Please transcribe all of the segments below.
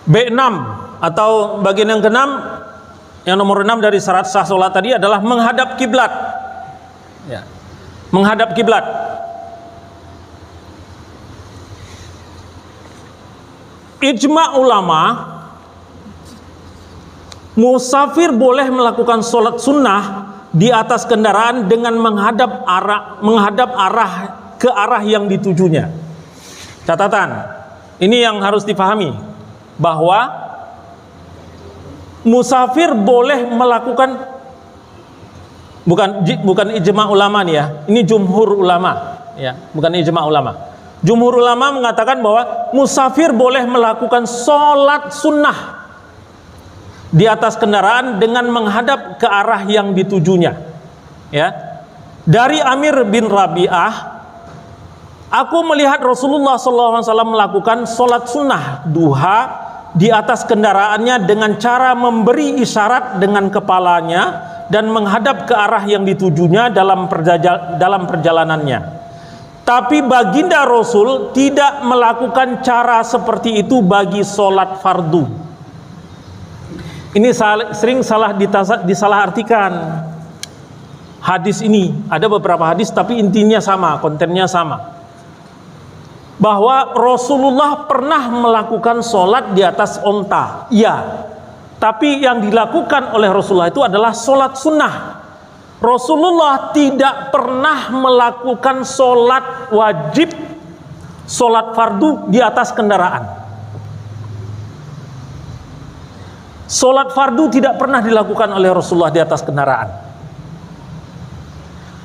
B6 atau bagian yang ke-6, yang nomor 6 dari syarat sah salat tadi adalah menghadap kiblat. Ya. Menghadap kiblat. Ijma ulama, musafir boleh melakukan sholat sunnah di atas kendaraan dengan menghadap arah ke arah yang ditujunya. Catatan, ini yang harus dipahami, bahwa musafir boleh melakukan, bukan ijma ulama nih ya, ini jumhur ulama ya, bukan ijma ulama. Jumhur ulama mengatakan bahwa musafir boleh melakukan sholat sunnah di atas kendaraan dengan menghadap ke arah yang ditujunya. Ya, dari Amir bin Rabi'ah, aku melihat Rasulullah SAW melakukan sholat sunnah duha di atas kendaraannya dengan cara memberi isyarat dengan kepalanya dan menghadap ke arah yang ditujunya dalam perjalanannya. Tapi baginda Rasul tidak melakukan cara seperti itu bagi sholat fardu. Ini sering disalahartikan hadis ini. Ada beberapa hadis tapi intinya sama, kontennya sama. Bahwa Rasulullah pernah melakukan sholat di atas onta, iya. Tapi yang dilakukan oleh Rasulullah itu adalah sholat sunnah. Rasulullah tidak pernah melakukan sholat wajib, sholat fardu di atas kendaraan. Sholat fardu tidak pernah dilakukan oleh Rasulullah di atas kendaraan.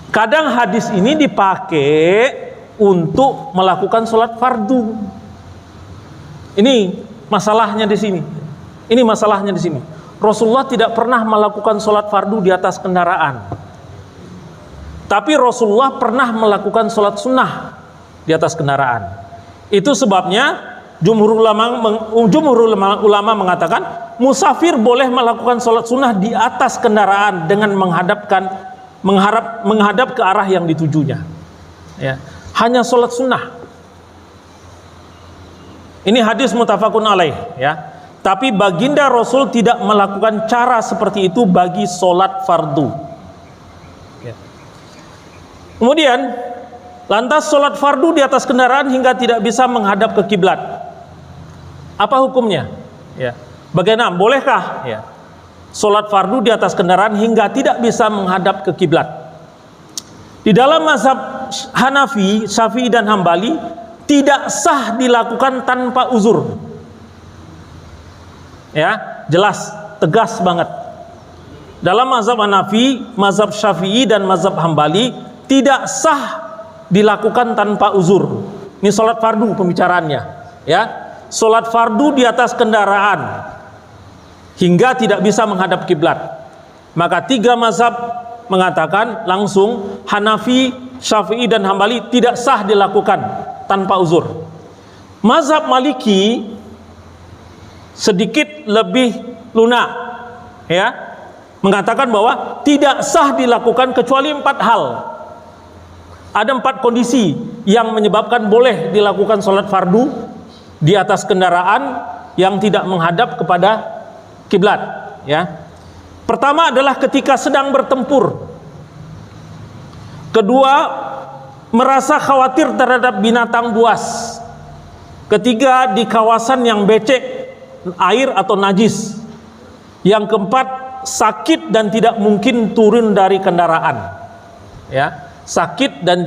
Kadang hadis ini dipakai untuk melakukan sholat fardu. Ini masalahnya di sini. Ini masalahnya di sini. Rasulullah tidak pernah melakukan sholat fardu di atas kendaraan. Tapi Rasulullah pernah melakukan sholat sunnah di atas kendaraan. Itu sebabnya jumhur ulama mengatakan musafir boleh melakukan sholat sunnah di atas kendaraan dengan menghadap ke arah yang ditujunya. Ya, hanya sholat sunnah. Ini hadis muttafaqun alaih, ya. Tapi baginda Rasul tidak melakukan cara seperti itu bagi sholat fardu. Kemudian, lantas sholat fardu di atas kendaraan hingga tidak bisa menghadap ke kiblat. Apa hukumnya? Ya. Bagaimana? Bolehkah? Ya. Sholat fardu di atas kendaraan hingga tidak bisa menghadap ke kiblat. Di dalam mazhab Hanafi, Syafi'i dan Hambali tidak sah dilakukan tanpa uzur. Ya, jelas, tegas banget. Dalam mazhab Hanafi, mazhab Syafi'i dan mazhab Hambali tidak sah dilakukan tanpa uzur. Ini sholat fardu pembicaraannya, ya. Sholat fardu di atas kendaraan hingga tidak bisa menghadap kiblat. Maka tiga mazhab mengatakan langsung Hanafi, Syafi'i dan Hambali tidak sah dilakukan tanpa uzur. Mazhab Maliki sedikit lebih lunak, ya, mengatakan bahwa tidak sah dilakukan kecuali 4 hal. Ada 4 kondisi yang menyebabkan boleh dilakukan sholat fardu di atas kendaraan yang tidak menghadap kepada kiblat. Ya. Pertama adalah ketika sedang bertempur. Kedua, merasa khawatir terhadap binatang buas. Ketiga, di kawasan yang becek, air atau najis. Yang keempat, sakit dan tidak mungkin turun dari kendaraan. Ya. Sakit dan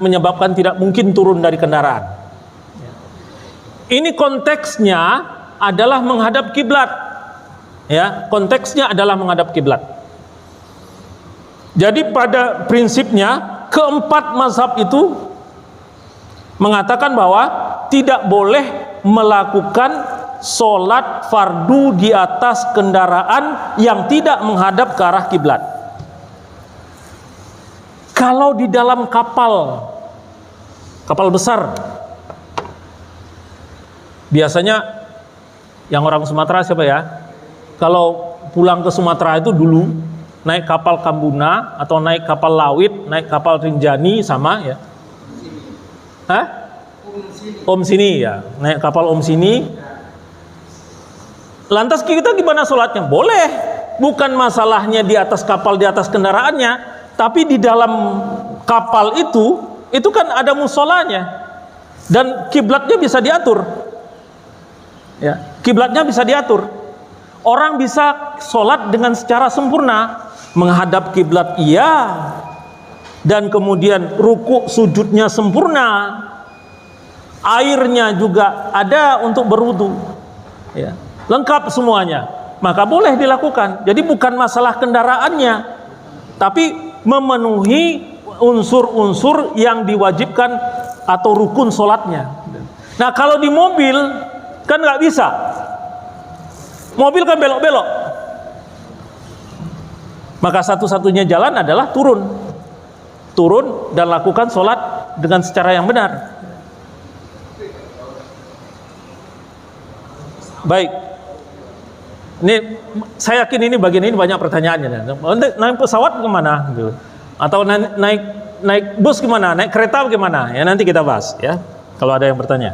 menyebabkan tidak mungkin turun dari kendaraan. Ini konteksnya adalah menghadap kiblat. Ya, konteksnya adalah menghadap kiblat. Jadi pada prinsipnya keempat mazhab itu mengatakan bahwa tidak boleh melakukan sholat fardu di atas kendaraan yang tidak menghadap ke arah kiblat. Kalau di dalam kapal besar, biasanya yang orang Sumatera siapa ya? Kalau pulang ke Sumatera itu dulu naik kapal Kambuna atau naik kapal Lawit, naik kapal Rinjani sama ya. Hah? Om Sini ya, naik kapal Om Sini. Lantas kita gimana sholatnya? Boleh. Bukan masalahnya di atas kapal, di atas kendaraannya, tapi di dalam kapal itu kan ada musholanya dan kiblatnya bisa diatur. Ya, kiblatnya bisa diatur. Orang bisa sholat dengan secara sempurna, menghadap kiblat iya, dan kemudian ruku sujudnya sempurna, airnya juga ada untuk berwudu, ya, lengkap semuanya, maka boleh dilakukan. Jadi bukan masalah kendaraannya, tapi memenuhi unsur-unsur yang diwajibkan atau rukun sholatnya. Nah kalau di mobil kan nggak bisa, mobil kan belok-belok, maka satu-satunya jalan adalah turun dan lakukan sholat dengan secara yang benar. Baik, ini saya yakin ini bagian ini banyak pertanyaannya. Naik pesawat kemana? Gitu. Atau naik bus gimana? Naik kereta gimana? Ya nanti kita bahas ya. Kalau ada yang bertanya.